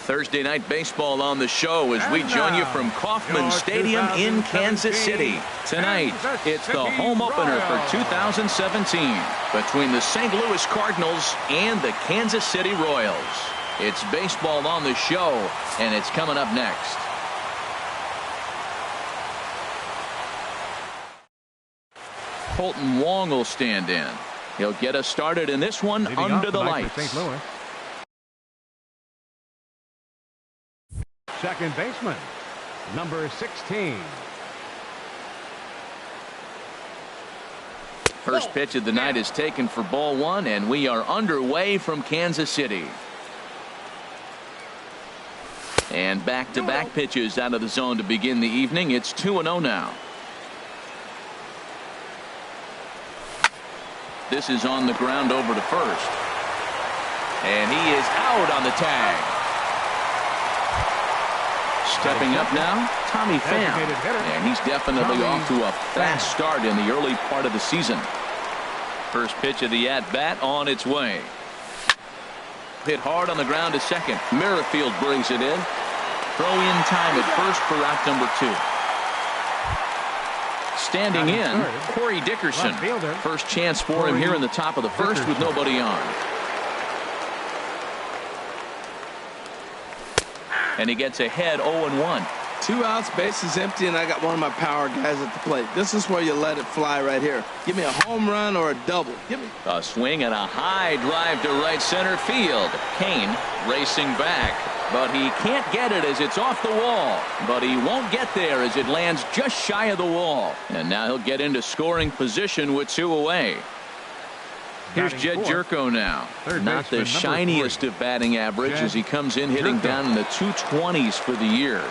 Thursday night baseball on the show as we join you from Kauffman Stadium in Kansas City. Tonight, it's the home opener for 2017 between the St. Louis Cardinals and the Kansas City Royals. It's baseball on the show, and it's coming up next. Colton Wong will stand in. He'll get us started in this one under the lights. St. Louis. Second baseman, number 16. First pitch of the night is taken for ball one, and we are underway from Kansas City. And back-to-back pitches out of the zone to begin the evening. It's 2-0 now. This is on the ground over to first. And he is out on the tag. Stepping up now, Tommy Pham. And he's definitely off to a fast start in the early part of the season. First pitch of the at-bat on its way. Hit hard on the ground to second. Merrifield brings it in. Throw in time at first for out number 2. Standing in, Corey Dickerson. First chance for him here in the top of the first with nobody on. And he gets ahead 0-1. 2 outs, bases empty, and I got one of my power guys at the plate. This is where you let it fly right here. Give me a home run or a double. Give me a swing and a high drive to right center field. Kane racing back, but he can't get it as it's off the wall. But he won't get there as it lands just shy of the wall. And now he'll get into scoring position with 2 away. Here's Jed Jerko now. Not the shiniest of batting average as he comes in hitting down in the 220s for the year.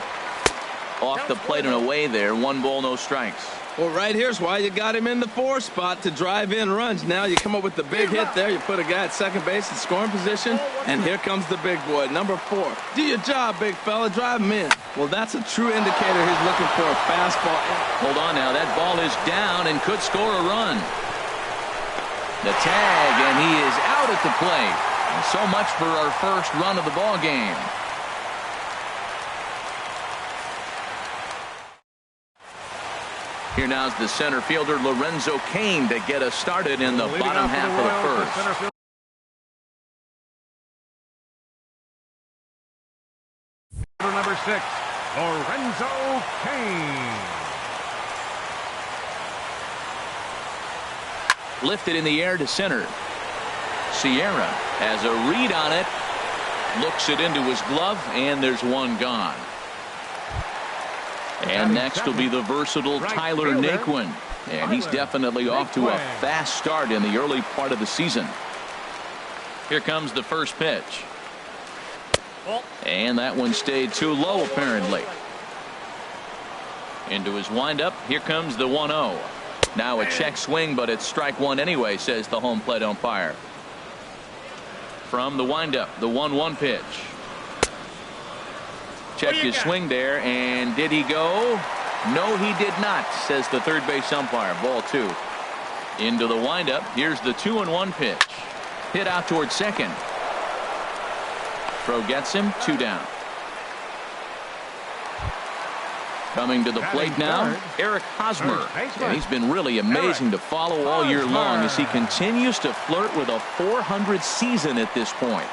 Off the plate and away there. 1 ball, no strikes. Well, right here's why you got him in the 4 spot to drive in runs. Now you come up with the big hit there. You put a guy at second base in scoring position, and here comes the big boy, number 4. Do your job, big fella. Drive him in. Well, that's a true indicator he's looking for a fastball. Hold on now. That ball is down and could score a run. The tag, and he is out at the plate. And so much for our first run of the ball game. Here now is the center fielder Lorenzo Cain to get us started in the bottom half of the first. Number 6, Lorenzo Cain. Lifted in the air to center. Sierra has a read on it. Looks it into his glove, and there's one gone. And next will be the versatile Tyler Naquin. And he's definitely off to a fast start in the early part of the season. Here comes the first pitch. And that one stayed too low, apparently. Into his windup. Here comes the 1-0. Now a check swing, but it's strike one anyway, says the home plate umpire. From the windup, the 1-1 pitch. Check his swing there, and did he go? No, he did not, says the third base umpire. Ball 2. Into the windup. Here's the 2-1 pitch. Hit out towards second. Throw gets him. 2 down. Coming to the plate now, Eric Hosmer. And he's been really amazing to follow all year long as he continues to flirt with a .400 season at this point.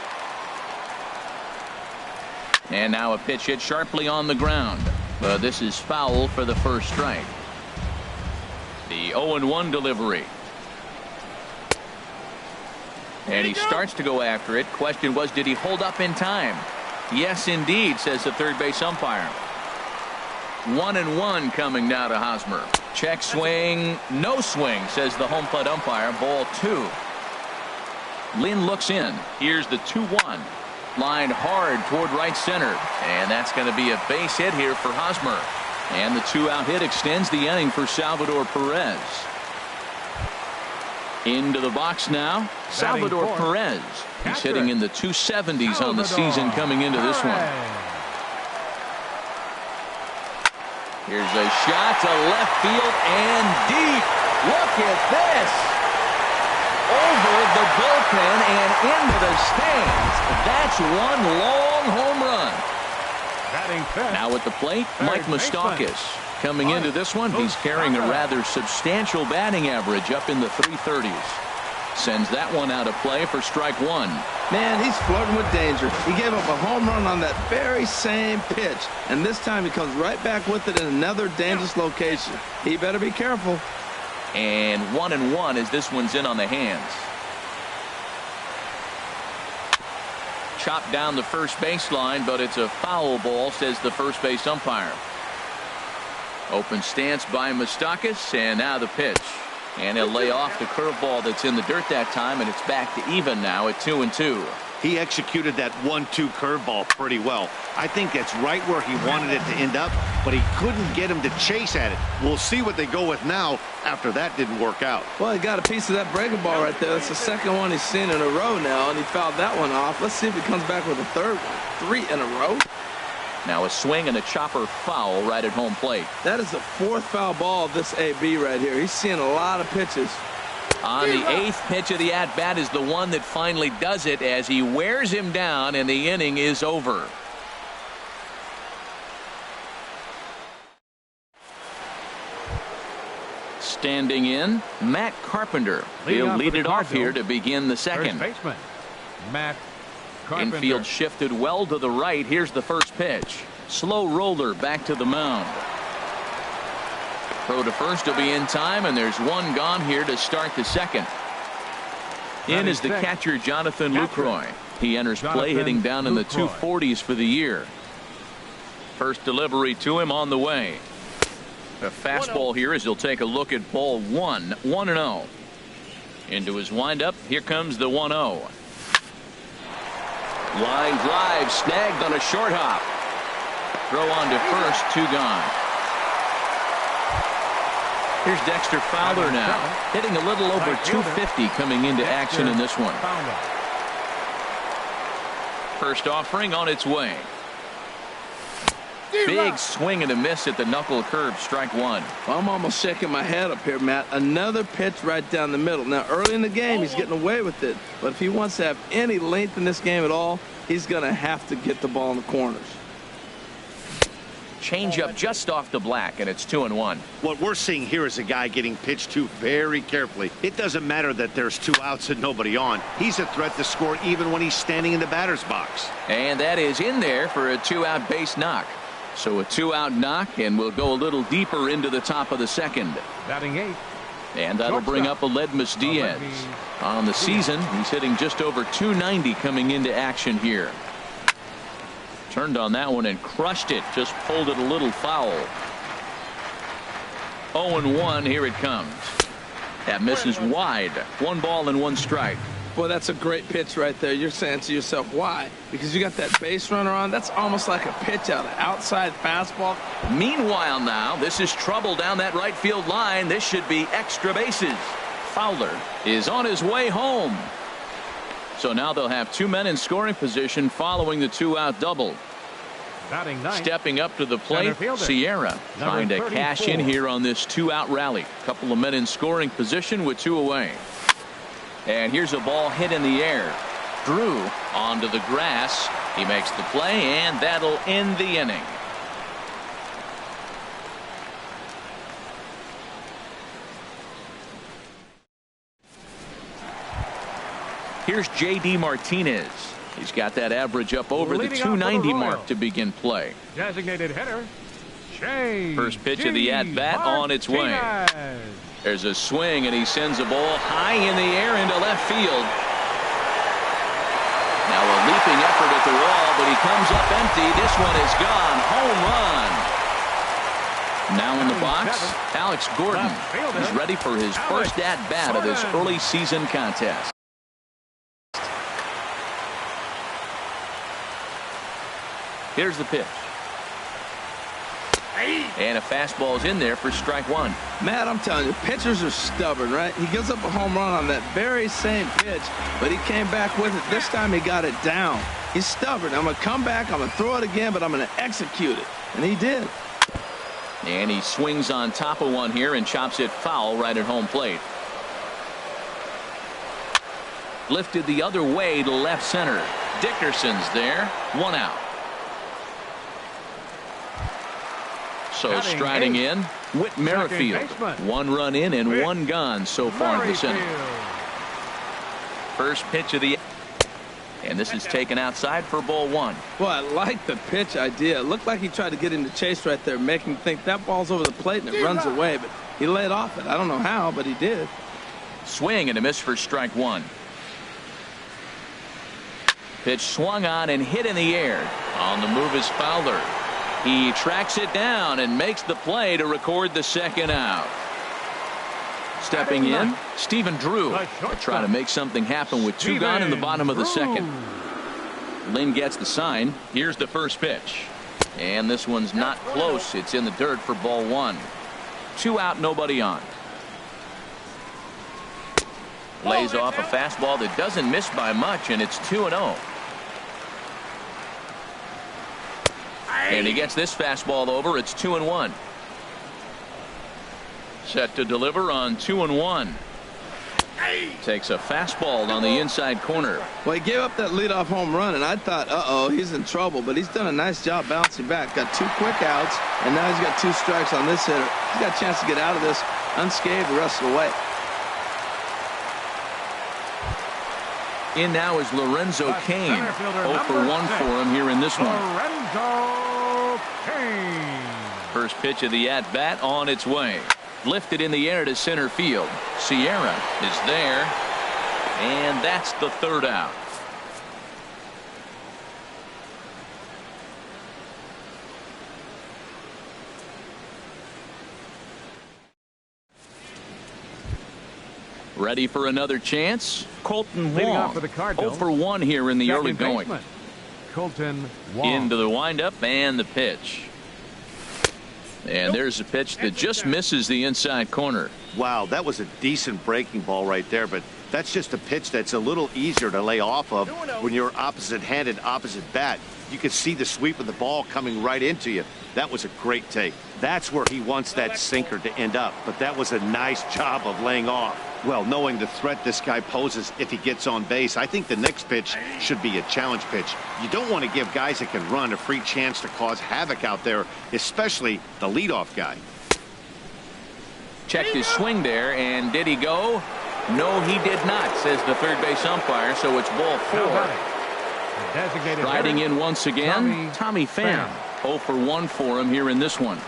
And now a pitch hit sharply on the ground. But this is foul for the first strike. The 0-1 delivery. And he starts to go after it. Question was, did he hold up in time? Yes, indeed, says the third base umpire. 1-1 coming now to Hosmer. Check swing, no swing, says the home plate umpire. Ball 2. Lynn looks in. Here's the 2-1. Lined hard toward right center. And that's going to be a base hit here for Hosmer. And the 2-out hit extends the inning for Salvador Perez. Into the box now, Salvador Perez. He's hitting in the 270s on the season coming into this one. Here's a shot to left field and deep. Look at this. over the bullpen and into the stands. That's one long home run. Batting fifth. Now at the plate, Mike Moustakas. Coming into this one, he's carrying a rather substantial batting average up in the 330s. Sends that one out of play for strike one. Man, he's flirting with danger. He gave up a home run on that very same pitch. And this time he comes right back with it in another dangerous location. He better be careful. And 1-1 as this one's in on the hands. Chopped down the first baseline, but it's a foul ball, says the first base umpire. Open stance by Moustakas, and now the pitch. And he'll lay off the curveball that's in the dirt that time, and it's back to even now at 2-2. He executed that 1-2 curveball pretty well. I think that's right where he wanted it to end up, but he couldn't get him to chase at it. We'll see what they go with now after that didn't work out. Well, he got a piece of that breaking ball right there. That's the second one he's seen in a row now, and he fouled that one off. Let's see if he comes back with a third one. 3 in a row. Now a swing and a chopper foul right at home plate. That is the 4th foul ball of this AB right here. He's seeing a lot of pitches. On the 8th pitch of the at-bat is the one that finally does it as he wears him down, and the inning is over. Standing in, Matt Carpenter. He'll lead it off here to begin the second. First baseman, Matt Carpenter. Infield shifted well to the right. Here's the first pitch. Slow roller back to the mound. Throw to first will be in time, and there's one gone here to start the second. In is the catcher, Jonathan Lucroy. He enters play hitting down in the 240s for the year. First delivery to him on the way. A fastball here as he'll take a look at ball 1. 1-0. Into his windup. Here comes the 1-0. Line drive snagged on a short hop. Throw on to first, 2 gone. Here's Dexter Fowler now, hitting a little over 250 coming into action in this one. First offering on its way. Big swing and a miss at the knuckle curve, strike one. Well, I'm almost shaking my head up here, Matt. Another pitch right down the middle. Now, early in the game, he's getting away with it. But if he wants to have any length in this game at all, he's going to have to get the ball in the corners. Change up just off the black, and it's 2-1. What we're seeing here is a guy getting pitched to very carefully. It doesn't matter that there's 2 outs and nobody on. He's a threat to score even when he's standing in the batter's box. And that is in there for a 2-out base knock. So a 2-out knock, and we'll go a little deeper into the top of the second. Batting 8. And that'll bring up Aledmys Diaz. On the season, he's hitting just over 290 coming into action here. Turned on that one and crushed it. Just pulled it a little foul. 0-1. Here it comes. That misses wide. 1 ball and 1 strike. Boy, that's a great pitch right there. You're saying to yourself, why? Because you got that base runner on. That's almost like a pitch out, an outside fastball. Meanwhile now, this is trouble down that right field line. This should be extra bases. Fowler is on his way home. So now they'll have 2 men in scoring position following the 2-out double. Batting 9. Stepping up to the plate, Sierra trying to cash in here on this 2-out rally. Couple of men in scoring position with 2 away. And here's a ball hit in the air. Drew onto the grass. He makes the play, and that'll end the inning. Here's J.D. Martinez. He's got that average up over the 290 mark to begin play. Designated hitter, Shane. First pitch of the at-bat on its way. There's a swing, and he sends a ball high in the air into left field. Now a leaping effort at the wall, but he comes up empty. This one is gone. Home run. Now in the box, Alex Gordon. He's ready for his first at-bat of this early season contest. Here's the pitch. And a fastball is in there for strike one. Matt, I'm telling you, pitchers are stubborn, right? He gives up a home run on that very same pitch, but he came back with it. This time he got it down. He's stubborn. I'm going to come back, I'm going to throw it again, but I'm going to execute it. And he did. And he swings on top of one here and chops it foul right at home plate. Lifted the other way to left center. Dickerson's there. 1 out. So Batting striding eighth, in, Whit Merrifield. baseman. 1 run in and Whit 1 gone so far this inning. First pitch of the, and this is taken outside for ball 1. Well, I like the pitch idea. It looked like he tried to get him to chase right there, making him think that ball's over the plate and it runs away, but he laid off it. I don't know how, but he did. Swing and a miss for strike 1. Pitch swung on and hit in the air. On the move is Fowler. He tracks it down and makes the play to record the 2nd out. Stepping in, Stephen Drew. They'll try to make something happen with 2 gone in the bottom of the 2nd. Lynn gets the sign. Here's the first pitch. And this one's not close. It's in the dirt for ball 1. 2 out, nobody on. Lays off a fastball that doesn't miss by much, and it's 2-0. And he gets this fastball over. It's 2-1. Set to deliver on 2-1. Takes a fastball on the inside corner. Well, he gave up that leadoff home run, and I thought, uh-oh, he's in trouble. But he's done a nice job bouncing back. Got 2 quick outs, and now he's got 2 strikes on this hitter. He's got a chance to get out of this unscathed the rest of the way. In now is Lorenzo Cain. 0 for 1 for him here in this one. Lorenzo Cain. First pitch of the at-bat on its way. Lifted in the air to center field. Sierra is there. And that's the 3rd out. Ready for another chance? Colton Leading Wong. off for the Cardinals. 0 for 1 here in the early Second going. baseman, Colton Wong. Into the windup and the pitch. And there's a pitch that just misses the inside corner. Wow, that was a decent breaking ball right there, but that's just a pitch that's a little easier to lay off of when you're opposite-handed, opposite bat. You can see the sweep of the ball coming right into you. That was a great take. That's where he wants that sinker to end up, but that was a nice job of laying off. Well, knowing the threat this guy poses if he gets on base, I think the next pitch should be a challenge pitch. You don't want to give guys that can run a free chance to cause havoc out there, especially the leadoff guy. Checked his swing there, and did he go? No, he did not, says the third base umpire, so it's ball 4. Riding in once again, Tommy Pham. 0 for 1 for him here in this one.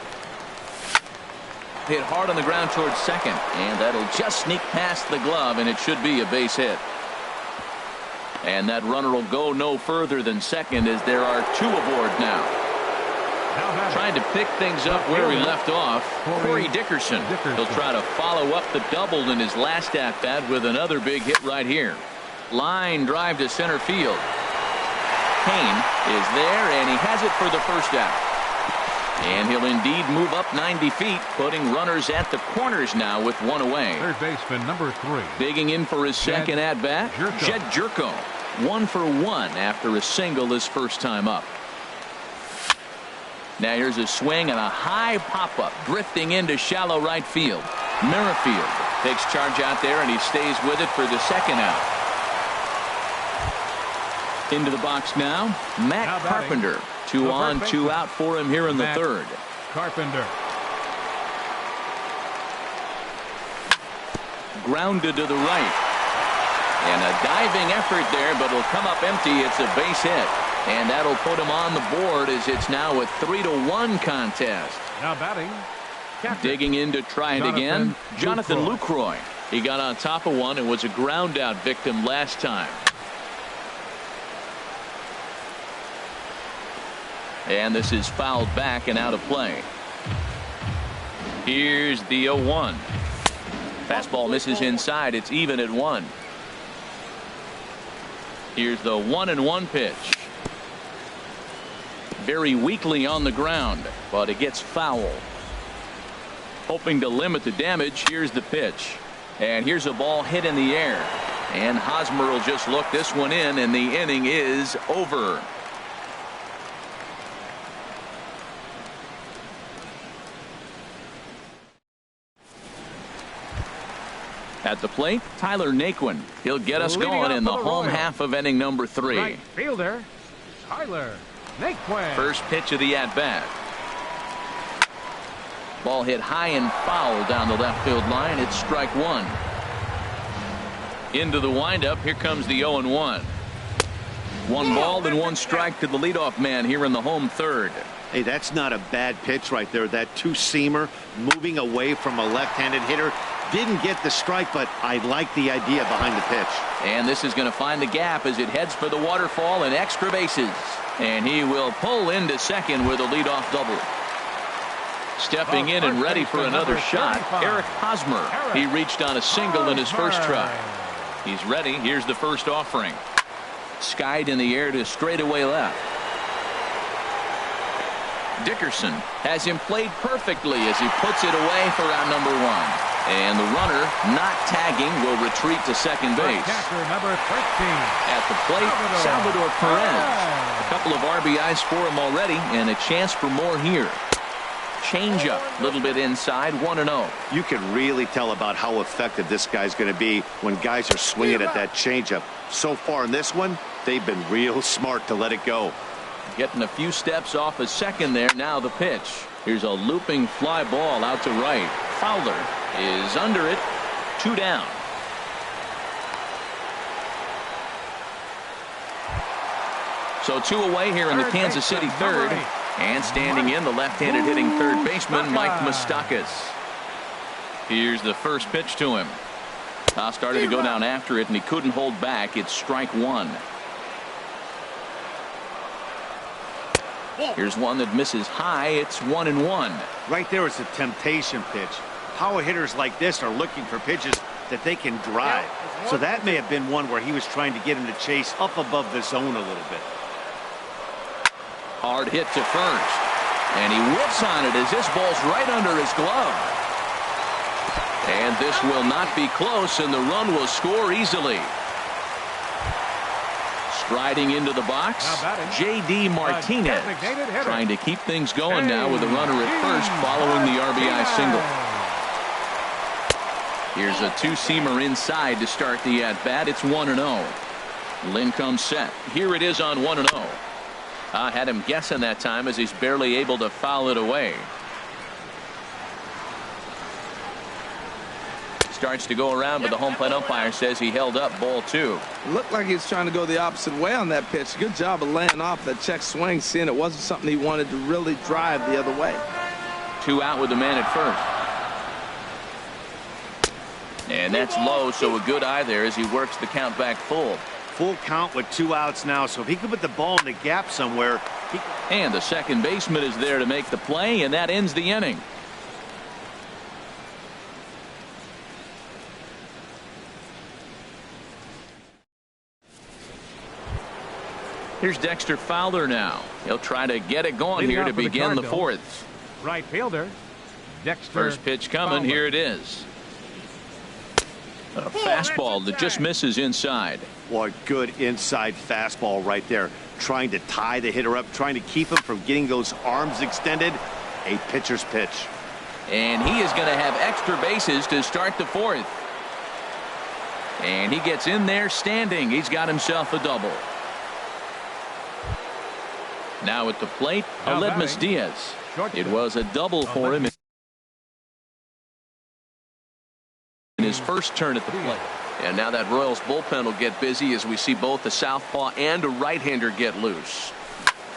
Hit hard on the ground towards second, and that'll just sneak past the glove, and it should be a base hit. And that runner will go no further than second, as there are 2 aboard now. Trying to pick things up where he left off, Corey Dickerson. He'll try to follow up the double in his last at-bat with another big hit right here. Line drive to center field. Cain is there, and he has it for the 1st out. And he'll indeed move up 90 feet, putting runners at the corners now with 1 away. Third baseman, number 3. Digging in for his second at-bat, Jed Jerko. 1 for 1 after a single his first time up. Now here's a swing and a high pop-up, drifting into shallow right field. Merrifield takes charge out there, and he stays with it for the 2nd out. Into the box now, Matt Carpenter. 2 on, 2 out for him here in the 3rd. Carpenter. Grounded to the right. And a diving effort there, but it'll come up empty. It's a base hit. And that'll put him on the board, as it's now a 3-1 contest. Now batting. Captain. Digging in to try it again, Jonathan Lucroy. He got on top of one and was a ground out victim last time. And this is fouled back and out of play. Here's the 0-1. Fastball misses inside. It's even at 1. Here's the 1-1 pitch. Very weakly on the ground, but it gets foul. Hoping to limit the damage. Here's the pitch. And here's a ball hit in the air. And Hosmer will just look this one in, and the inning is over. At the plate, Tyler Naquin. He'll get us Leading going up in the for the home Royals. half of inning number 3. Right fielder, Tyler Naquin. First pitch of the at-bat. Ball hit high and foul down the left field line. It's strike 1. Into the windup. Here comes the 0-1. 1 ball and 1 strike to the leadoff man here in the home third. Hey, that's not a bad pitch right there. That two-seamer moving away from a left-handed hitter. Didn't get the strike, but I like the idea behind the pitch. And this is going to find the gap as it heads for the waterfall and extra bases. And he will pull into second with a leadoff double. Stepping in and ready for another shot, Eric Hosmer. He reached on a single in his first try. He's ready. Here's the first offering. Skied in the air to straightaway left. Dickerson has him played perfectly as he puts it away for out number 1. And the runner, not tagging, will retreat to second base. Catcher number 13. At the plate, Salvador Perez. A couple of RBIs for him already, and a chance for more here. Changeup, a little bit inside, 1-0. You can really tell about how effective this guy's going to be when guys are swinging at that changeup. So far in this one, they've been real smart to let it go. Getting a few steps off a second there. Now the pitch. Here's a looping fly ball out to right. Fowler is under it. 2 down. So 2 away here in the Kansas City third. And standing in, the left-handed hitting third baseman, Mike Moustakas. Here's the first pitch to him. Started to go down after it, and he couldn't hold back. It's strike 1. Here's one that misses high. It's 1-1. Right there is a temptation pitch. Power hitters like this are looking for pitches that they can drive. So that may have been one where he was trying to get him to chase up above the zone a little bit. Hard hit to first. And he whips on it as this ball's right under his glove. And this will not be close, and the run will score easily. Striding into the box, J.D. Martinez, trying to keep things going now with a runner at first following the RBI single. Here's a two-seamer inside to start the at-bat. It's 1-0. Lynn comes set. Here it is on 1-0. I had him guessing that time as he's barely able to foul it away. Starts to go around, but the home plate umpire says he held up ball 2. Looked like he was trying to go the opposite way on that pitch. Good job of laying off that check swing, seeing it wasn't something he wanted to really drive the other way. 2 out with the man at first. And that's low, so a good eye there as he works the count back full. Full count with 2 outs now, so if he could put the ball in the gap somewhere. And the second baseman is there to make the play, and that ends the inning. Here's Dexter Fowler now. He'll try to get it going here to begin the 4th. Right fielder, Dexter First pitch coming. Fowler. Here it is. A fastball that just misses inside. Boy, good inside fastball right there. Trying to tie the hitter up, trying to keep him from getting those arms extended. A pitcher's pitch. And he is going to have extra bases to start the 4th. And he gets in there standing. He's got himself a double. Now at the plate, Aledmys Diaz. It was a double for him in his first turn at the plate. And now that Royals bullpen will get busy as we see both a southpaw and a right-hander get loose.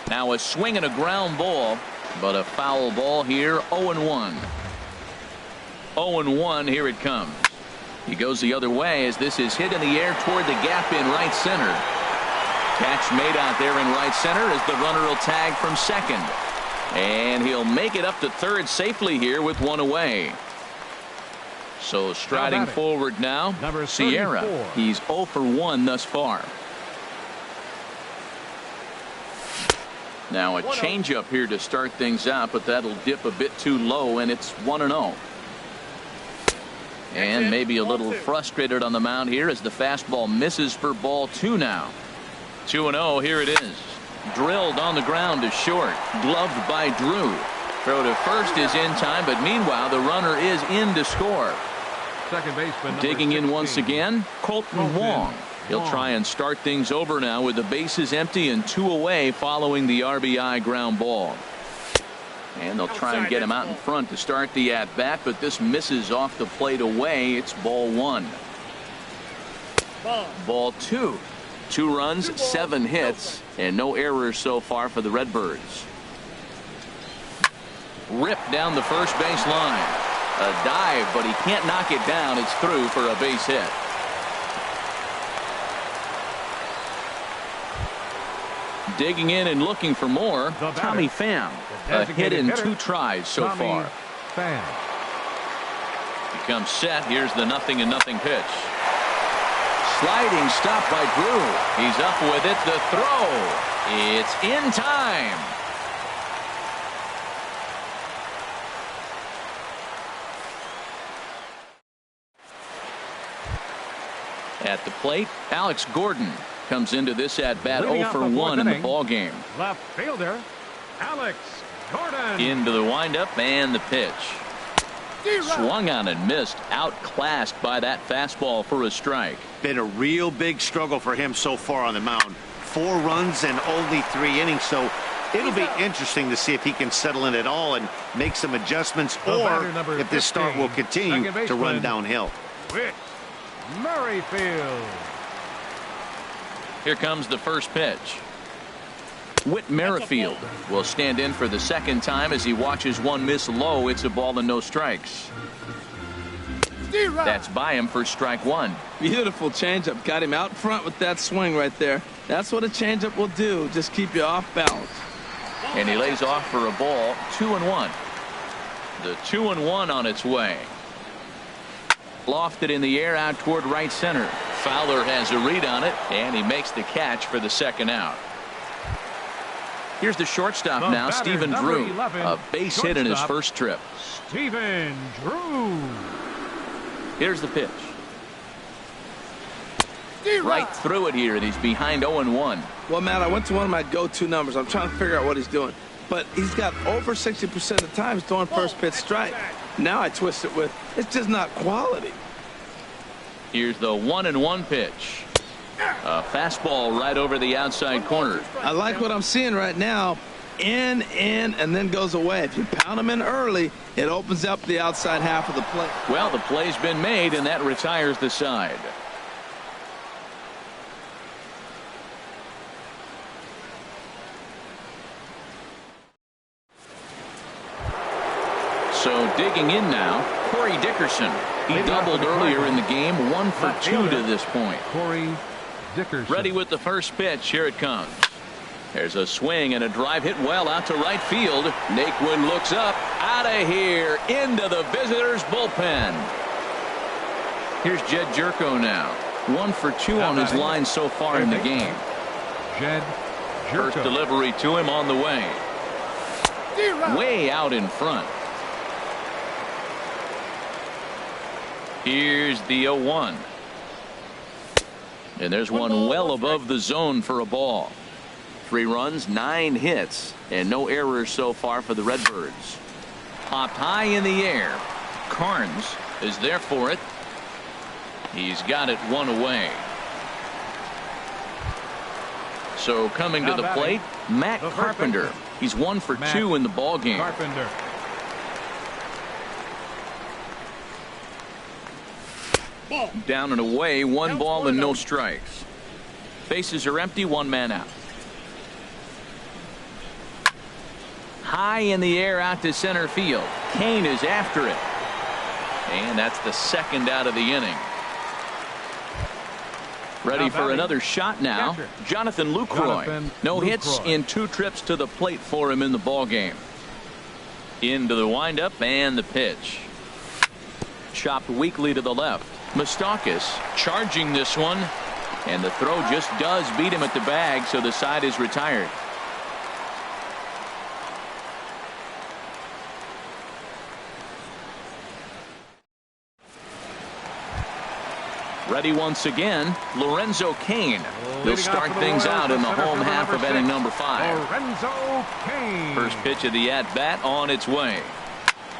Now a swing and a ground ball, but a foul ball here. 0-1. 0-1. Here it comes. He goes the other way as this is hit in the air toward the gap in right center. Catch made out there in right center as the runner will tag from second. And he'll make it up to third safely here with 1 away. So striding forward now, Sierra. He's 0 for 1 thus far. Now a changeup here to start things out, but that'll dip a bit too low, and it's 1-0. And maybe a little frustrated on the mound here as the fastball misses for ball 2 now. 2-0. Here it is. Drilled on the ground to short. Gloved by Drew. Throw to first is in time, but meanwhile the runner is in to score. Second baseman. number Digging in 16. once again, Colton Wong. He'll try and start things over now with the bases empty and 2 away following the RBI ground ball. And they'll try and get him out in front to start the at-bat, but this misses off the plate away. It's ball 1. Ball 2. 2 runs, 7 hits, and no errors so far for the Redbirds. Ripped down the first base line. A dive, but he can't knock it down. It's through for a base hit. Digging in and looking for more, Tommy Pham. A hit in 2 tries so far. Pham. He comes set. Here's the 0-0 pitch. Sliding stop by Drew. He's up with it. The throw. It's in time. At the plate, Alex Gordon comes into this at bat 0 for 1 in the ball game. Left fielder, Alex Gordon. Into the windup and the pitch. Swung on and missed. Outclassed by that fastball for a strike. Been a real big struggle for him so far on the mound. 4 runs and only 3 innings, so it'll be interesting to see if he can settle in at all and make some adjustments, or if this start will continue to run downhill. Whit Merrifield. Here comes the first pitch. Whit Merrifield will stand in for the second time as he watches one miss low. It's a ball and no strikes. That's by him for strike 1. Beautiful changeup. Got him out front with that swing right there. That's what a changeup will do. Just keep you off balance. And he lays off for a ball. 2-1. The 2-1 on its way. Lofted in the air out toward right center. Fowler has a read on it, and he makes the catch for the second out. Here's the shortstop now, Stephen Drew. 11, a base hit in his first trip. Stephen Drew. Here's the pitch. Right through it here, and he's behind 0-1. Well, Matt, I went to one of my go-to numbers. I'm trying to figure out what he's doing. But he's got over 60% of the times throwing first pitch strike. Now I twist it with, it's just not quality. Here's the 1-1 pitch. A fastball right over the outside corner. I like what I'm seeing right now. In, and then goes away. If you pound him in early, it opens up the outside half of the plate. Well, the play's been made, and that retires the side. So digging in now, Corey Dickerson. He doubled earlier in the game, 1 for 2 to this point. Corey Dickerson. Ready with the first pitch. Here it comes. There's a swing and a drive hit well out to right field. Naquin looks up, out of here, into the visitors' bullpen. Here's Jed Jerko now. 1 for 2 on his line so far in the game. Jed Jerko. First delivery to him on the way. Way out in front. Here's the 0-1. And there's one well above the zone for a ball. 3 runs, 9 hits, and no errors so far for the Redbirds. Popped high in the air. Carnes is there for it. He's got it 1 away. So coming to the plate, Matt Carpenter. He's 1 for 2 in the ball game. Carpenter. Down and away, 1 ball and no strikes. Bases are empty, 1 man out. High in the air out to center field. Kane is after it. And that's the second out of the inning. Ready for another shot now. Jonathan Lucroy. No hits in 2 trips to the plate for him in the ball game. Into the windup and the pitch. Chopped weakly to the left. Moustakas charging this one, and the throw just does beat him at the bag, so the side is retired. Ready once again, Lorenzo Cain. He'll start things out in the home half of inning number 5. Lorenzo Cain. First pitch of the at-bat on its way.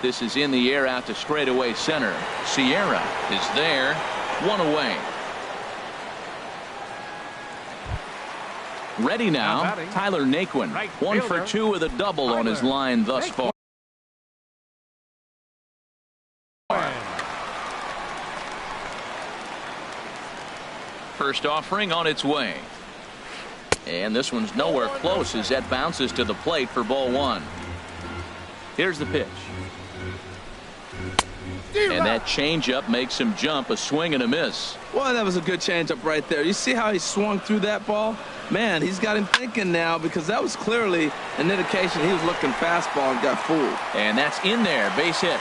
This is in the air out to straightaway center. Sierra is there. One away. Ready now, Tyler Naquin. 1 for 2 with a double on his line thus far. First offering on its way. And this one's nowhere close as that bounces to the plate for ball 1. Here's the pitch. And that changeup makes him jump. A swing and a miss. Well, that was a good changeup right there. You see how he swung through that ball? Man, he's got him thinking now, because that was clearly an indication he was looking fastball and got fooled. And that's in there. Base hit.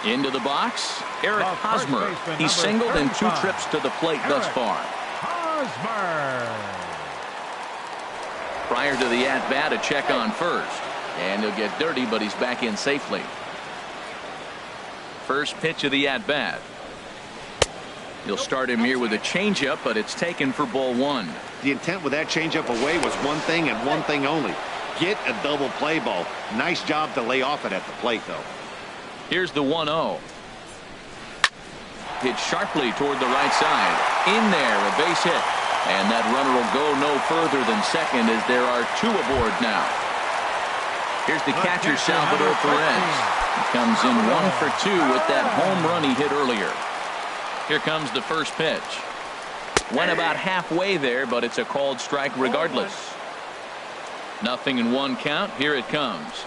Into the box, Eric Hosmer. He's singled in 2 trips to the plate thus far. Hosmer. Prior to the at-bat, a check on first. And he'll get dirty, but he's back in safely. First pitch of the at-bat. He'll start him here with a changeup, but it's taken for ball 1. The intent with that changeup away was one thing and one thing only. Get a double play ball. Nice job to lay off it at the plate, though. Here's the 1-0. Hit sharply toward the right side. In there, a base hit. And that runner will go no further than second as there are 2 aboard now. Here's the catcher, Salvador Perez. He comes in 1 for 2 with that home run he hit earlier. Here comes the first pitch. Went about halfway there, but it's a called strike regardless. 0-1 count. Here it comes.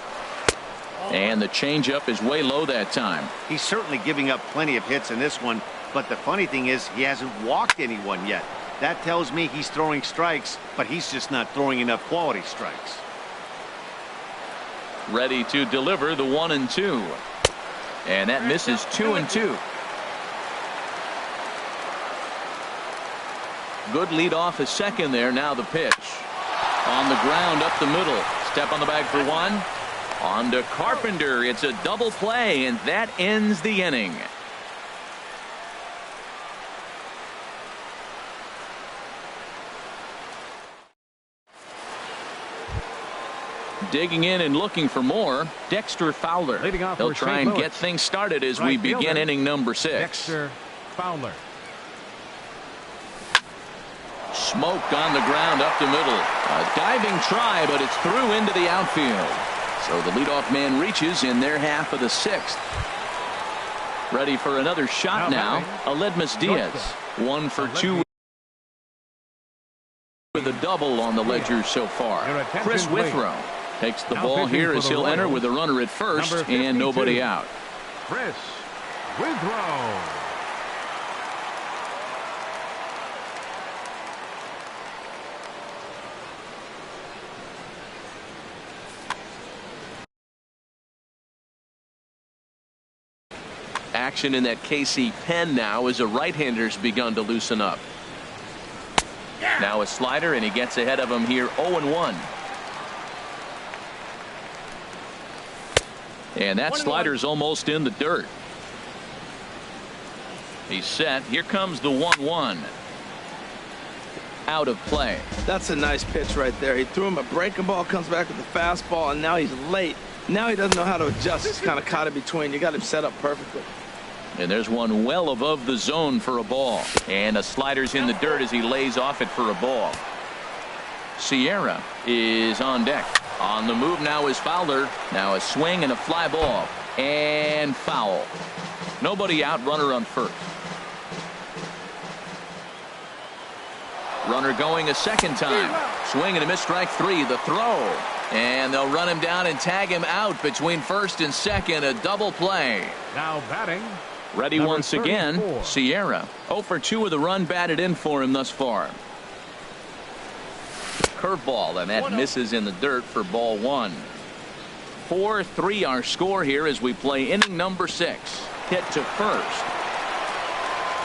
And the changeup is way low that time. He's certainly giving up plenty of hits in this one, but the funny thing is he hasn't walked anyone yet. That tells me he's throwing strikes, but he's just not throwing enough quality strikes. Ready to deliver the 1-2. And that misses 2-2. Good lead off a second there. Now the pitch. On the ground up the middle. Step on the bag for 1. On to Carpenter. It's a double play, and that ends the inning. Digging in and looking for more, Dexter Fowler. He'll try and get things started as we begin inning number 6. Dexter Fowler. Smoked on the ground up the middle. A diving try, but it's through into the outfield. So the leadoff man reaches in their half of the 6th. Ready for another shot now. Aledmus Diaz. 1 for 2 with a double on the ledger so far. Chris Withrow takes the ball here as he'll enter with a runner at first and nobody out. Chris Withrow. Action in that KC pen now as a right-hander's begun to loosen up. Now a slider, and he gets ahead of him here. 0-1. And that slider's almost in the dirt. He's set. Here comes the 1-1. Out of play. That's a nice pitch right there. He threw him a breaking ball, comes back with the fastball, and now he's late. Now he doesn't know how to adjust. He's kind of caught in between. You got him set up perfectly. And there's one well above the zone for a ball. And a slider's in the dirt as he lays off it for a ball. Sierra is on deck. On the move now is Fowler. Now a swing and a fly ball. And foul. Nobody out. Runner on first. Runner going a second time. Swing and a miss, strike 3. The throw. And they'll run him down and tag him out between first and second. A double play. Now batting. Ready once again. 34. Sierra. 0 for 2 with a run batted in for him thus far. Curveball, and that misses in the dirt for ball 1. 4-3 our score here as we play inning number 6. Hit to first.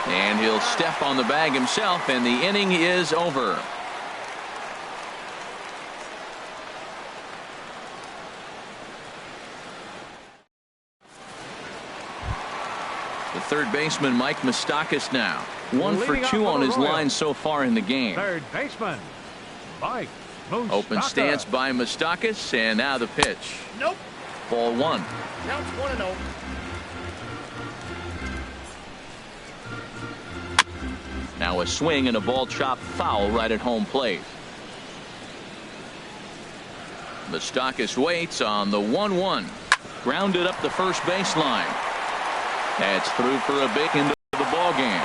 And he'll step on the bag himself, and the inning is over. The third baseman, Mike Moustakas, now 1 for 2 on his line so far in the game. Third baseman, Mike Open stance by Moustakas, and now the pitch. Nope. Ball 1. Counts 1-0. Now a swing and a ball chopped foul right at home plate. Moustakas waits on the 1-1. Grounded up the first baseline. That's through for a big into the ball game.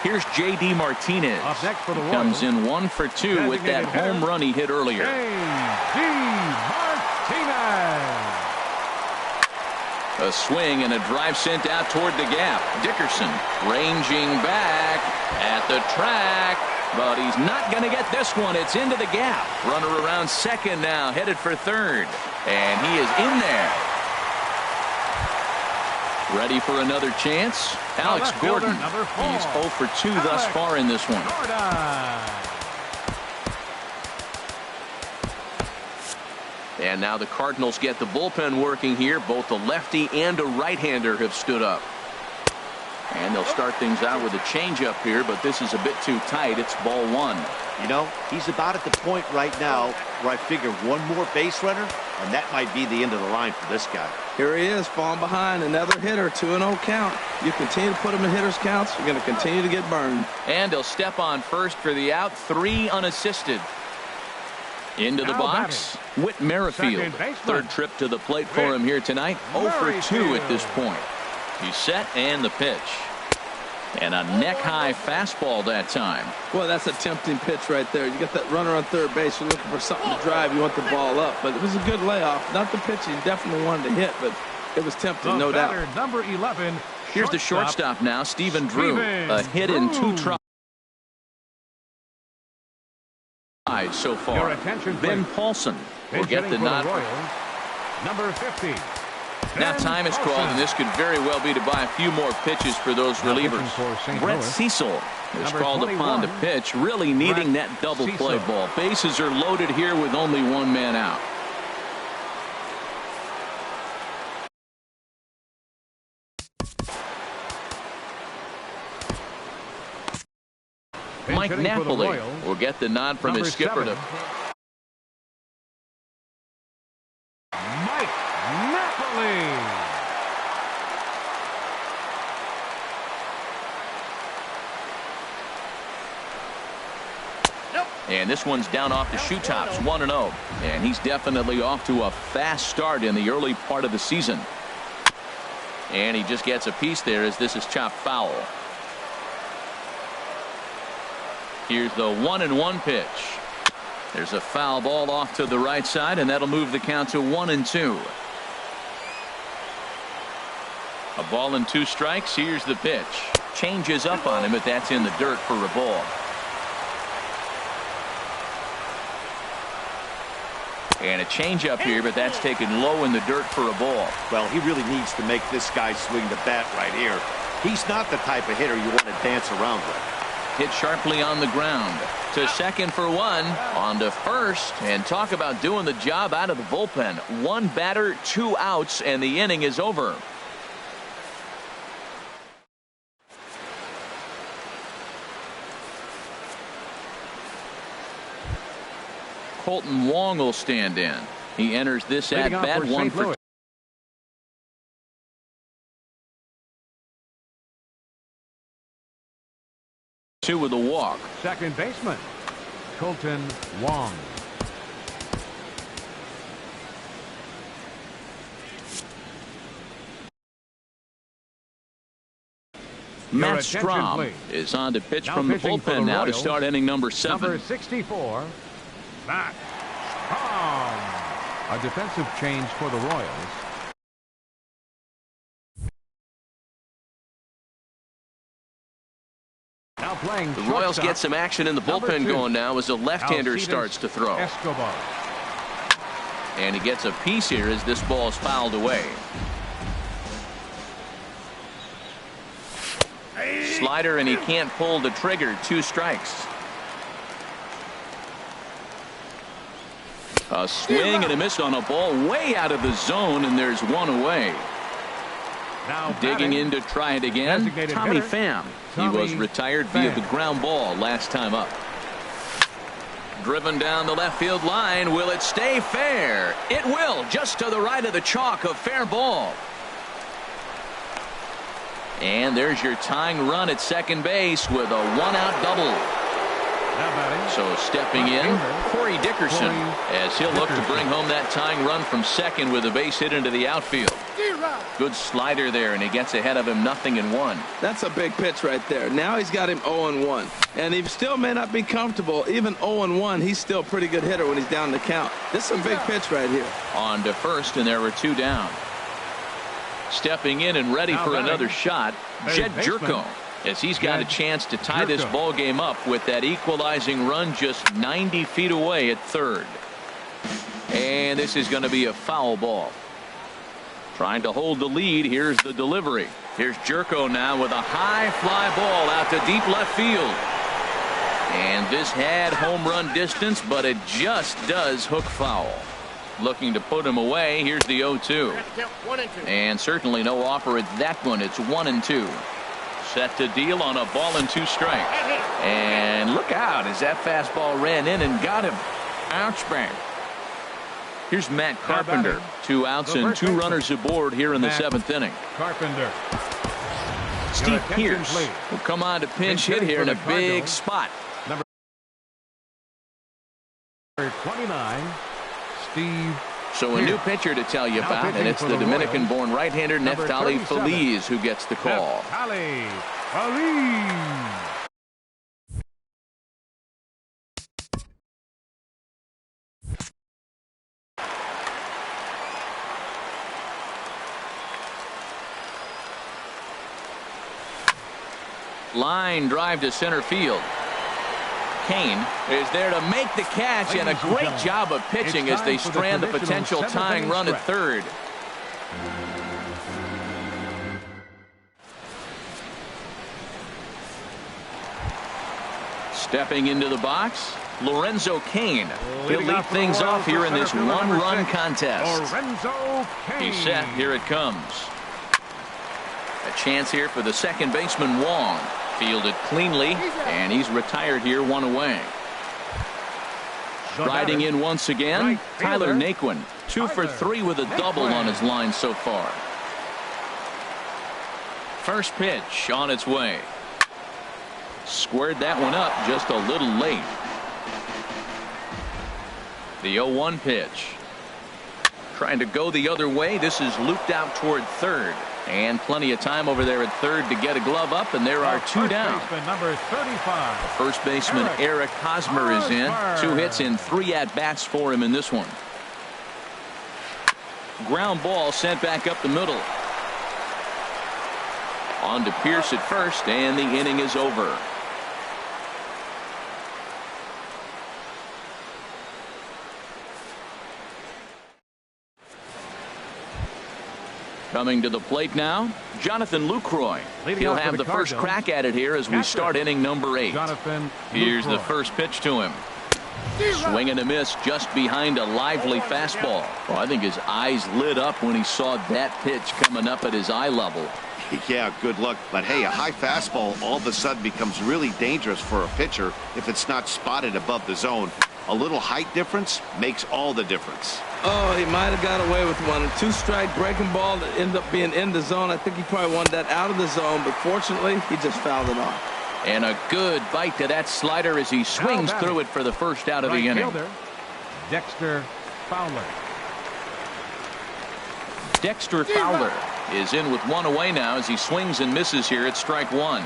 Here's J.D. Martinez. Up next for the Royals. Comes in 1 for 2 with that home run he hit earlier. J.D. Martinez. A swing and a drive sent out toward the gap. Dickerson ranging back at the track, but he's not going to get this one. It's into the gap. Runner around second now, headed for third, and he is in there. Ready for another chance? Alex Gordon. He's 0 for 2 thus far in this one. And now the Cardinals get the bullpen working here. Both a lefty and a right-hander have stood up. And they'll start things out with a changeup here, but this is a bit too tight. It's ball 1. You know, he's about at the point right now where I figure one more base runner, and that might be the end of the line for this guy. Here he is, falling behind. Another hitter, 2-0 count. You continue to put him in hitters' counts, you're going to continue to get burned. And he'll step on first for the out. 3 unassisted. Into the box, Whit Merrifield. Third trip to the plate for him here tonight. 0 for 2 at this point. He's set, and the pitch. And a neck-high fastball that time. Well, that's a tempting pitch right there. You got that runner on third base. You're looking for something to drive. You want the ball up. But it was a good layoff. Not the pitch he definitely wanted to hit, but it was tempting, no doubt. Number 11. Here's the shortstop now, Stephen Drew. A hit in 2 tries so far. Ben Paulson will get the nod. Number 50. Now time is called, and this could very well be to buy a few more pitches for those relievers. Brett Cecil is called upon to pitch, really needing that double play ball. Bases are loaded here with only 1 man out. Mike Napoli will get the nod from his skipper to Mike Napoli. And this one's down off the shoe tops, 1-0. And he's definitely off to a fast start in the early part of the season. And he just gets a piece there as this is chopped foul. Here's the 1-1 pitch. There's a foul ball off to the right side, and that'll move the count to 1-2. A ball and 2 strikes. Here's the pitch. Changes up on him, but that's in the dirt for a ball. And a changeup here, but that's taken low in the dirt for a ball. Well, he really needs to make this guy swing the bat right here. He's not the type of hitter you want to dance around with. Hit sharply on the ground. To second for 1. On to first. And talk about doing the job out of the bullpen. 1 batter, 2 outs, and the inning is over. Colton Wong will stand in. He enters this at bat 1 for 2 with a walk. Second baseman, Colton Wong. Matt Strahm is on to pitch from the bullpen now to start inning number 7. Number 64, Matt Strahm. A defensive change for the Royals. Now playing the Royals get some action in the bullpen going now as a left-hander starts to throw. Escobar. And he gets a piece here as this ball is fouled away. Slider, and he can't pull the trigger. 2 strikes. A swing and a miss on a ball way out of the zone, and there's 1 away. Now Digging batting, in to try it again, designated Tommy hitter, Pham. He Tommy was retired via Pham. the ground ball last time up. Driven down the left field line. Will it stay fair? It will, just to the right of the chalk, a fair ball. And there's your tying run at second base with a one-out double. Now batting, So stepping in, Corey Dickerson, Corey as he'll look to Dickerson. bring home that tying run from second with a base hit into the outfield. Good slider there, and he gets ahead of him 0-1. That's a big pitch right there. Now he's got him 0-1. And he still may not be comfortable. Even 0-1, he's still a pretty good hitter when he's down the count. This is a big pitch right here. On to first, and there were two down. Stepping in and ready Now for batting, another shot, third Jed baseman, Jerko, as he's got a Jed chance to tie this Jerko. ball game up with that equalizing run just 90 feet away at third. And this is going to be a foul ball. Trying to hold the lead. Here's the delivery. Here's Jerko now with a high fly ball out to deep left field. And this had home run distance, but it just does hook foul. Looking to put him away. Here's the 0-2. And certainly no offer at that one. It's 1-2. Set to deal on a ball and 2 strikes. And look out as that fastball ran in and got him. Ouch bang. Here's Matt Carpenter. 2 outs and 2 runners aboard here in the Matt 7th inning. Carpenter. Steve attention, Pierce please. will come on to pinch hit Pinch hitting here in for a the big Cardinals. spot. Number 29, Steve. So a new pitcher to tell you Now about, and pitching it's for the the Dominican-born right-hander Number Neftali 37, Feliz who gets the call. Neftali Feliz. Line drive to center field. Kane is there to make the catch, and a Ladies and great gentlemen, job of pitching it's as they time for the strand the traditional potential seventh tying inning run at stretch. third. Stepping into the box, Lorenzo Kane. He'll Leading lead off for the things Royals off here in to this center field, number one-run 6, contest. Lorenzo Kane. He's set. Here it comes. A chance here for the second baseman Wong. Fielded cleanly, and he's retired here, 1 away. Riding in once again, Right Tyler fielder, Naquin. 2 for 3 with a double on his line so far. First pitch on its way. Squared that one up just a little late. The 0-1 pitch. Trying to go the other way. This is looped out toward third. And plenty of time over there at third to get a glove up, and there are 2 down. Baseman, number 35. First baseman Eric Hosmer is in. 2 hits and 3 at-bats for him in this one. Ground ball sent back up the middle. On to Pierce at first, and the inning is over. Coming to the plate now, Jonathan Lucroy. Leading He'll off for have the the first Cardinals, crack at it here as we catcher, start inning number 8. Jonathan Here's the Lucroy. first pitch to him. Swing and a miss just behind a lively fastball. Oh, I think his eyes lit up when he saw that pitch coming up at his eye level. Yeah, good luck. But hey, a high fastball all of a sudden becomes really dangerous for a pitcher if it's not spotted above the zone. A little height difference makes all the difference. Oh, he might have got away with one. A 2-strike breaking ball that ended up being in the zone. I think he probably wanted that out of the zone, but fortunately, he just fouled it off. And a good bite to that slider as he swings batting. through it for the first out of Right the inning. fielder, Dexter Fowler. Dexter Fowler is in with 1 away now as he swings and misses here at strike 1.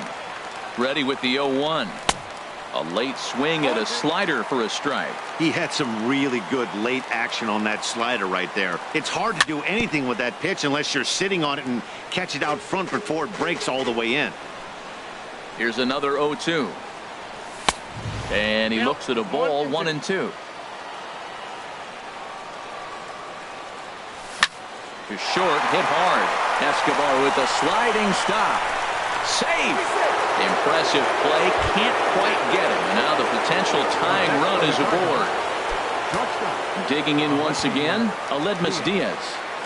Ready with the 0-1. A late swing at a slider for a strike. He had some really good late action on that slider right there. It's hard to do anything with that pitch unless you're sitting on it and catch it out front before it breaks all the way in. Here's another 0-2. And he looks at a ball, 1-2. To short, hit hard. Escobar with a sliding stop. Safe. Impressive play. Can't quite get him. And now the potential tying run is aboard. Shortstop. Digging in once again, Aledmus Diaz.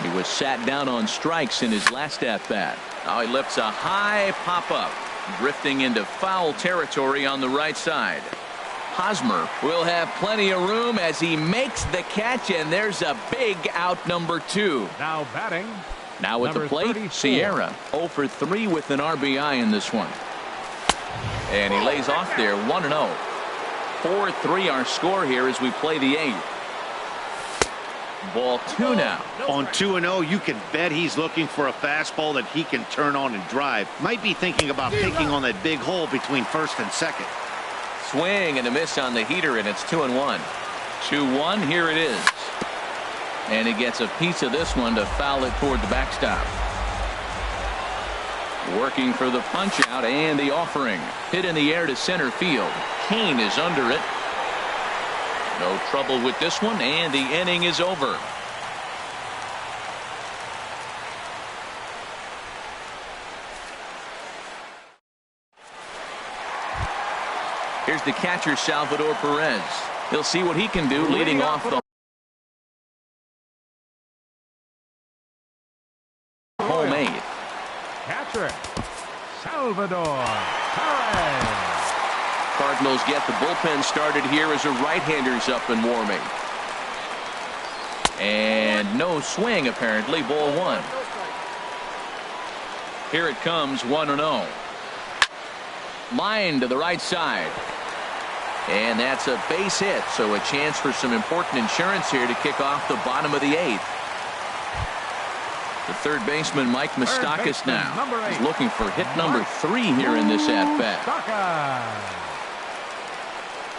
He was sat down on strikes in his last at-bat. Now he lifts a high pop-up, drifting into foul territory on the right side. Hosmer will have plenty of room as he makes the catch, and there's a big out, number 2. Now batting. Now at the plate, 34. Sierra 0 for 3 with an RBI in this one. And he lays off there 1-0. 4-3 our score here as we play the 8th. Ball 2 now. On 2-0, you can bet he's looking for a fastball that he can turn on and drive. Might be thinking about picking on that big hole between first and second. Swing and a miss on the heater, and it's 2-1. 2-1, here it is. And he gets a piece of this one to foul it toward the backstop. Working for the punch out and the offering. Hit in the air to center field. Kane is under it. No trouble with this one, and the inning is over. Here's the catcher, Salvador Perez. He'll see what he can do leading off the home 8th. Catcher, Salvador Perez. Cardinals get the bullpen started here as a right-hander's up and warming. And no swing, apparently. Ball 1. Here it comes, 1-0. Line to the right side. And that's a base hit, so a chance for some important insurance here to kick off the bottom of the 8th. The third baseman, Mike Moustakas, now is looking for hit number 3 here in this at-bat.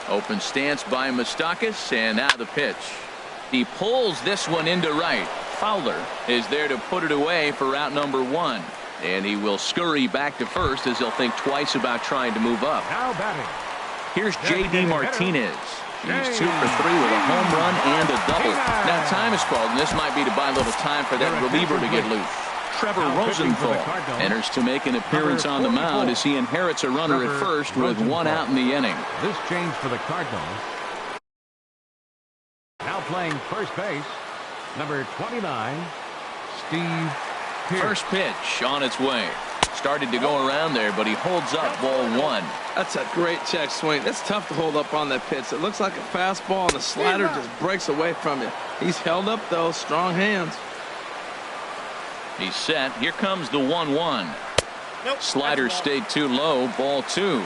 Open stance by Moustakas, and now the pitch. He pulls this one into right. Fowler is there to put it away for out number 1. And he will scurry back to first as he'll think twice about trying to move up. Now batting. Here's J.D. Martinez. He's 2 for 3 with a home run and a double. Now time is called, and this might be to buy a little time for that reliever to get loose. Trevor Rosenthal enters to make an appearance on the mound as he inherits a runner at first with 1 out in the inning. This change for the Cardinals. Now playing first base, number 29, Steve Pearce. First pitch on its way. Started to go around there, but he holds up ball 1. That's a great check swing. It's tough to hold up on that pitch. It looks like a fastball, and the slider just breaks away from you. He's held up, though. Strong hands. He's set. Here comes the 1-1. Slider stayed too low. Ball 2.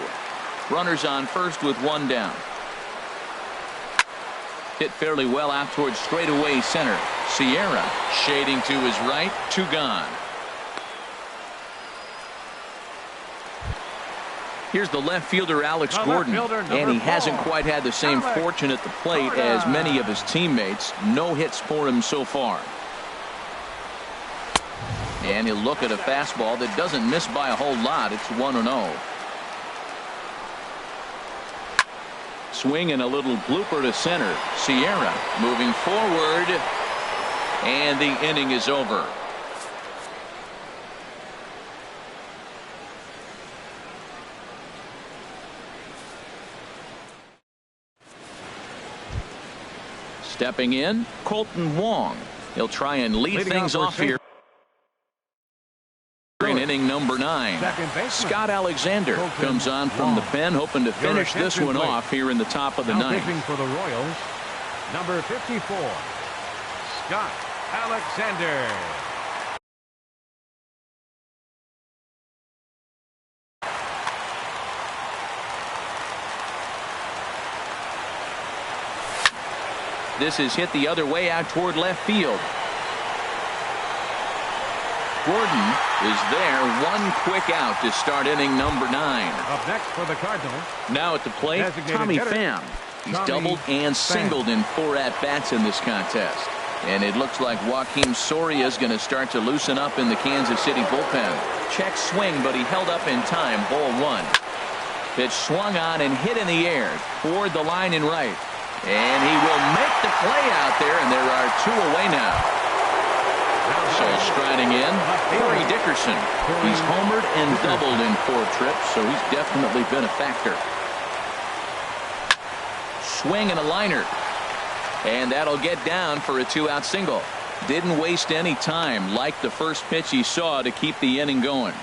Runners on first with 1 down. Hit fairly well out towards straightaway center. Sierra shading to his right. 2 gone. Here's the left fielder, Alex Gordon, and he hasn't quite had the same fortune at the plate as many of his teammates. No hits for him so far. And he'll look at a fastball that doesn't miss by a whole lot. It's 1-0. Swing and a little blooper to center. Sierra moving forward, and the inning is over. Stepping in, Colton Wong. He'll try and lead things off here in inning number 9. Scott Alexander comes on from the pen, hoping to finish this one off here in the top of the 9th. Pitching for the Royals, number 54, Scott Alexander. This is hit the other way out toward left field. Gordon is there. 1 quick out to start inning number 9. Up next for the Cardinals. Now at the plate, Tommy Pham. He's doubled and singled in 4 at-bats in this contest. And it looks like Joakim Soria is going to start to loosen up in the Kansas City bullpen. Check swing, but he held up in time. Ball 1. Pitch swung on and hit in the air toward the line in right. And he will make the play out there, and there are 2 away now. So striding in, Corey Dickerson. He's homered and doubled in 4 trips, so he's definitely been a factor. Swing and a liner. And that'll get down for a 2-out single. Didn't waste any time, like the first pitch he saw, to keep the inning going.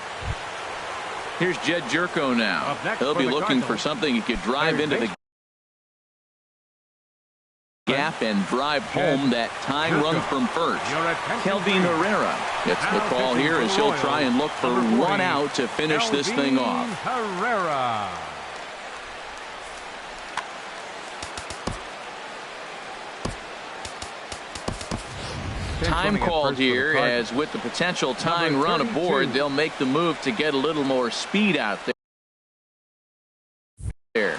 Here's Jed Jerko now. He'll be looking for something he could drive into the gap and drive home that tying run from first. Kelvin Herrera gets the call here as he'll try and look for one out to finish this thing off. Herrera. Time called here, as with the potential tying run aboard, they'll make the move to get a little more speed out there.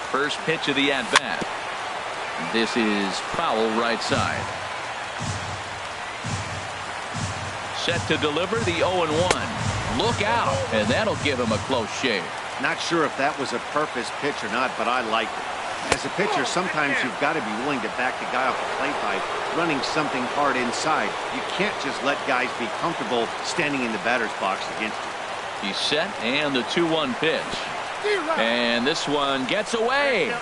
First pitch of the at-bat. This is foul right side. Set to deliver the 0-1. Look out, and that'll give him a close shave. Not sure if that was a purpose pitch or not, but I like it. As a pitcher, sometimes you've got to be willing to back the guy off the plate by running something hard inside. You can't just let guys be comfortable standing in the batter's box against you. He's set, and the 2-1 pitch. And this one gets away.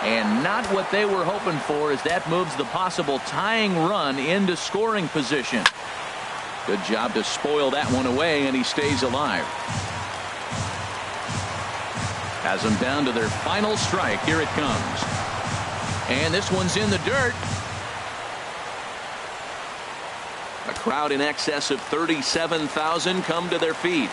And not what they were hoping for, as that moves the possible tying run into scoring position. Good job to spoil that one away, and he stays alive. Has them down to their final strike. Here it comes. And this one's in the dirt. A crowd in excess of 37,000 come to their feet.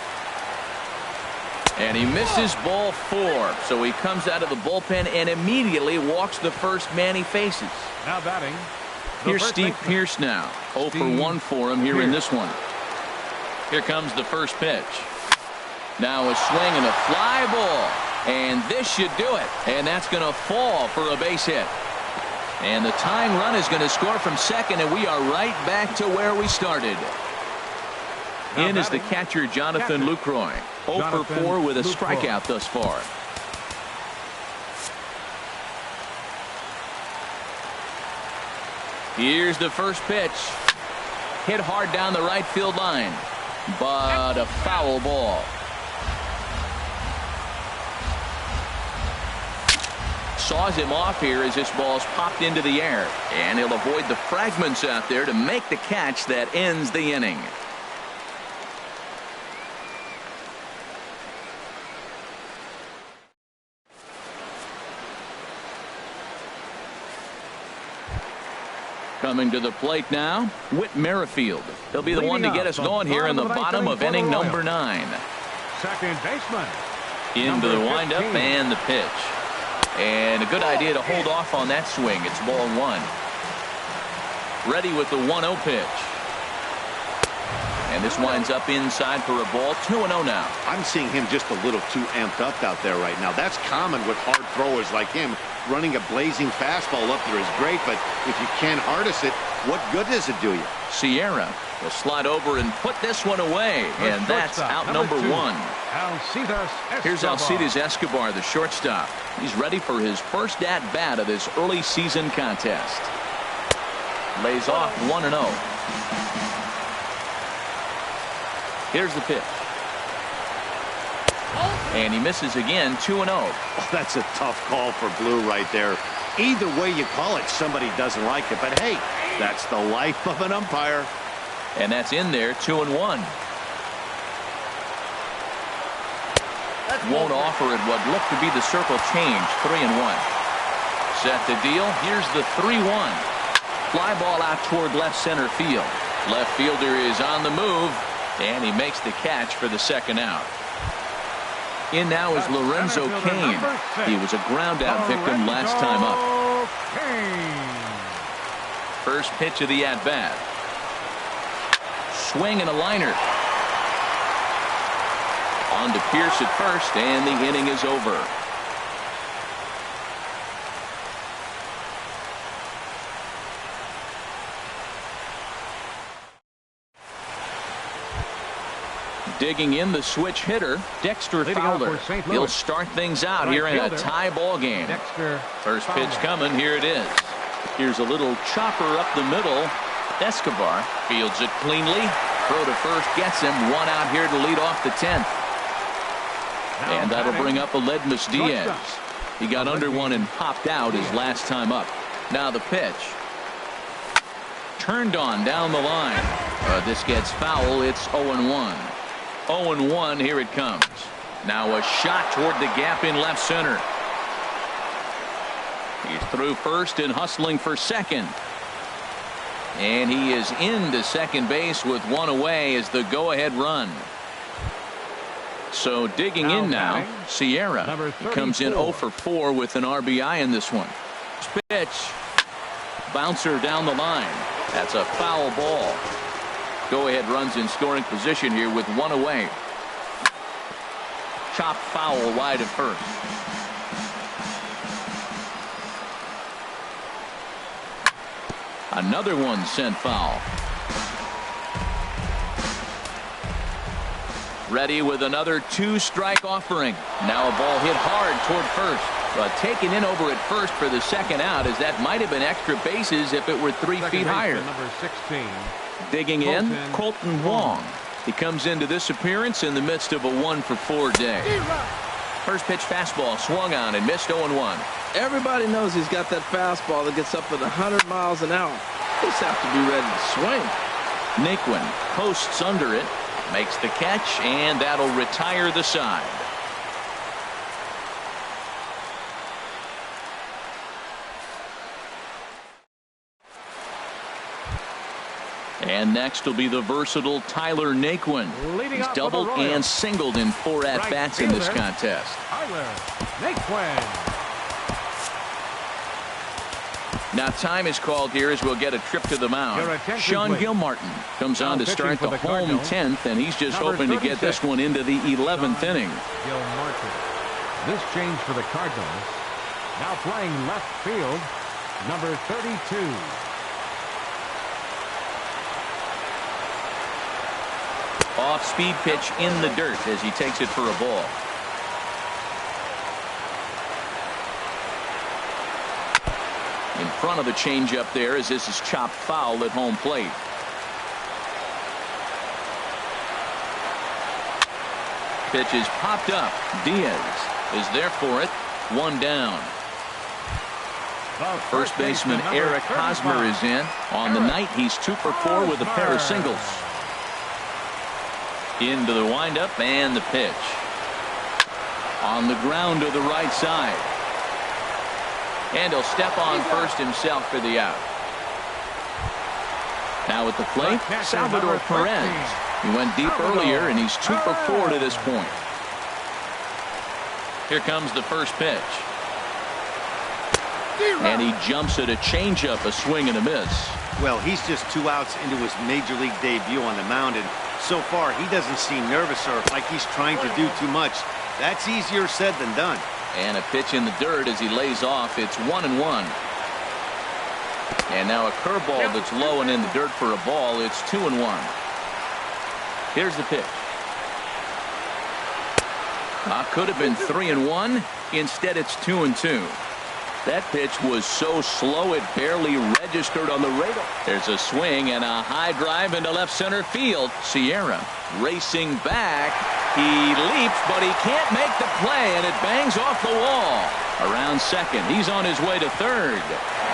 And he misses ball 4. So he comes out of the bullpen and immediately walks the first man he faces. Now batting. Here's Steve Pearce now. 0 for 1 for him here in this one. Here comes the first pitch. Now a swing and a fly ball. And this should do it. And that's going to fall for a base hit. And the tying run is going to score from second, and we are right back to where we started. In is the catcher, Jonathan Lucroy. 0 for 4 with a strikeout thus far. Here's the first pitch. Hit hard down the right field line, but a foul ball. Saws him off here as this ball's popped into the air, and he'll avoid the fragments out there to make the catch that ends the inning. Coming to the plate now, Whit Merrifield. He'll be the one to get us going here in the bottom of inning number 9. Second baseman. Into the windup and the pitch. And a good idea to hold off on that swing. It's ball 1. Ready with the 1-0 pitch. And this winds up inside for a ball. 2-0 now. I'm seeing him just a little too amped up out there right now. That's common with hard throwers like him. Running a blazing fastball up there is great, but if you can't harness it, what good does it do you? Sierra will slide over and put this one away, and that's out number 1. Here's Alcides Escobar, the shortstop. He's ready for his first at-bat of this early season contest. Lays off 1-0. Here's the pitch. And he misses again. 2-0. Oh, that's a tough call for Blue right there. Either way you call it, somebody doesn't like it. But hey, that's the life of an umpire. And that's in there. 2-1. Won't offer it what looked to be the circle change. 3-1. Set to deal. Here's the 3-1. Fly ball out toward left center field. Left fielder is on the move, and he makes the catch for the second out. In now is Lorenzo Cain. He was a ground out victim last time up. First pitch of the at bat. Swing and a liner. On to Pearce at first, and the inning is over. Digging in the switch hitter, Dexter Fowler. He'll start things out here in a tie ball game. First pitch coming. Here it is. Here's a little chopper up the middle. Escobar fields it cleanly. Throw to first gets him. One out here to lead off the 10th. And that'll bring up Aledmys Diaz. He got under one and popped out his last time up. Now the pitch. Turned on down the line. This gets foul. It's 0-1. 0-1. Here it comes. Now a shot toward the gap in left center. He's through first and hustling for second. And he is into second base with one away as the go-ahead run. So digging in now, Sierra comes in 0 for 4 with an RBI in this one. Pitch. Bouncer down the line. That's a foul ball. Go-ahead runs in scoring position here with one away. Chop foul wide of first. Another one sent foul. Ready with another 2-strike offering. Now a ball hit hard toward first. But taken in over at first for the second out, as that might have been extra bases if it were 3 feet higher. Number 16. Digging in, Colton Wong. He comes into this appearance in the midst of a 1 for 4 day. First pitch fastball swung on and missed 0-1. Everybody knows he's got that fastball that gets up at 100 miles an hour. Just have to be ready to swing. Naquin posts under it, makes the catch, and that'll retire the side. And next will be the versatile Tyler Naquin. He's doubled and singled in 4 at-bats in this contest. Tyler Naquin. Now time is called here as we'll get a trip to the mound. Sean Gilmartin comes on to start the home 10th, and he's just hoping to get this one into the 11th inning. Gilmartin. This change for the Cardinals. Now playing left field, number 32. Off-speed pitch in the dirt as he takes it for a ball. In front of the changeup there as this is chopped foul at home plate. Pitch is popped up. Diaz is there for it. 1 down. First baseman Eric Hosmer is in. On the night, he's 2 for 4 with a pair of singles. Into the windup and the pitch. On the ground to the right side. And he'll step on first himself for the out. Now at the plate, Salvador Perez. He went deep earlier, and he's 2 for 4 to this point. Here comes the first pitch. And he jumps at a changeup, a swing and a miss. Well, he's just 2 outs into his major league debut on the mound, and so far he doesn't seem nervous or like he's trying to do too much. That's easier said than done. And a pitch in the dirt as he lays off. It's 1-1. And now a curveball that's low and in the dirt for a ball. It's 2-1. Here's the pitch. Could have been 3-1. Instead, it's 2-2. That pitch was so slow it barely registered on the radar. There's a swing and a high drive into left center field. Sierra racing back. He leaps, but he can't make the play, and it bangs off the wall. Around second. He's on his way to third.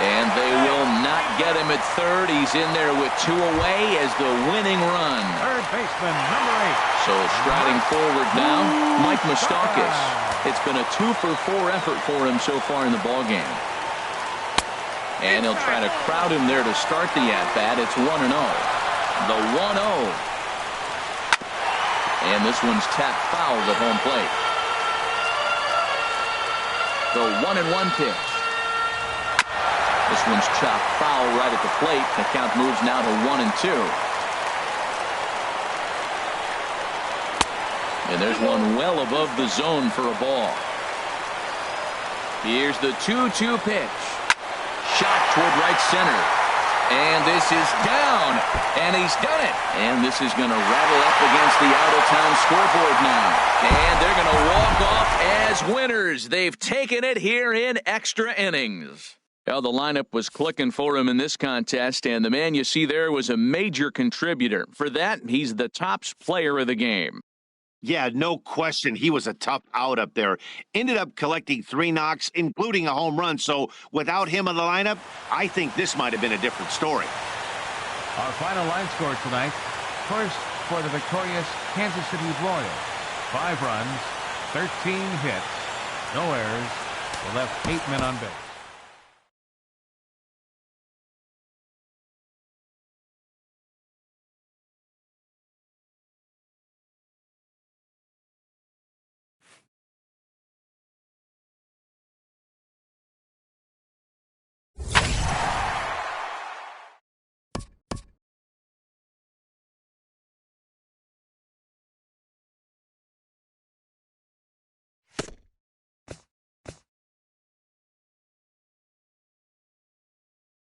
And they will not get him at third. He's in there with 2 away as the winning run. Third baseman, number 8. So striding forward now, Mike Moustakas. It's been a 2 for 4 effort for him so far in the ballgame. And he'll try to crowd him there to start the at-bat. It's 1-0. The 1-0. And this one's tapped foul at home plate. The 1-1 pitch. This one's chopped foul right at the plate. The count moves now to 1-2. And there's one well above the zone for a ball. Here's the 2-2 pitch. Shot toward right center. And this is down. And he's done it. And this is going to rattle up against the out-of-town scoreboard now. And they're going to walk off as winners. They've taken it here in extra innings. Well, the lineup was clicking for him in this contest, and the man you see there was a major contributor. For that, he's the top player of the game. Yeah, no question. He was a tough out up there. Ended up collecting 3 knocks, including a home run. So without him in the lineup, I think this might have been a different story. Our final line score tonight. First for the victorious Kansas City Royals. 5 runs, 13 hits, no errors. They left 8 men on base.